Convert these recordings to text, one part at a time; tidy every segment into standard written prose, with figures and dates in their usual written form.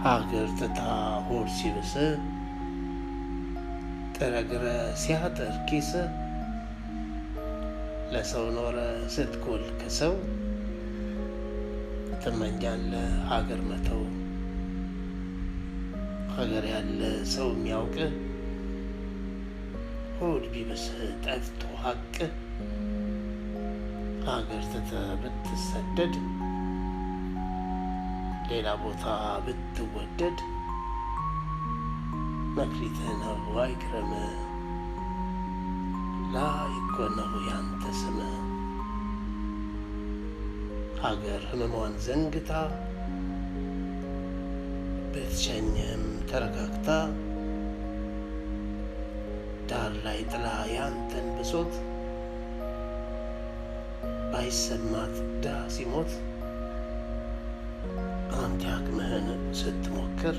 ሀገር ትታ ሆድ ሲብስ ጥረግረ ሲያጥር ኪስ ለሰው ኖረ ስትጎል ከሰው ትመኛለህ ሀገር መተው። ሀገር ያለ ሰው የሚያውቅ ሆድ ቢብስህ ጠፍቶ ሀቅ ሀገር ትተህ ብትሰደድ ሌላ ቦታ ብትወደድ መክሊትህ ነው አይግረምህ ላይ እኮ ነው ያንተ ስምህ። ሀገር ህመሟን ዘንግታ ብትሸኝህም ተረጋግታ ዳር ላይ ጥላ ያንተን ብሶት ባይሰማት ዳ ሲሞት አንተ አቅምህን ስትሞክር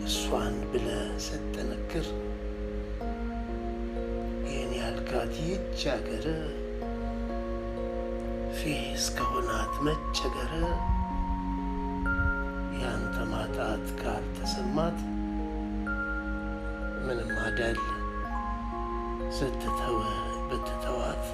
እሷን ብለህ ስትጠነክር ይህን ያልካት ይህች ሀገር ፌስ ከሆናት መቸገር ያንተ ማጣት ካልተሰማት ምንም አደል ስትተውህ ብትተዋት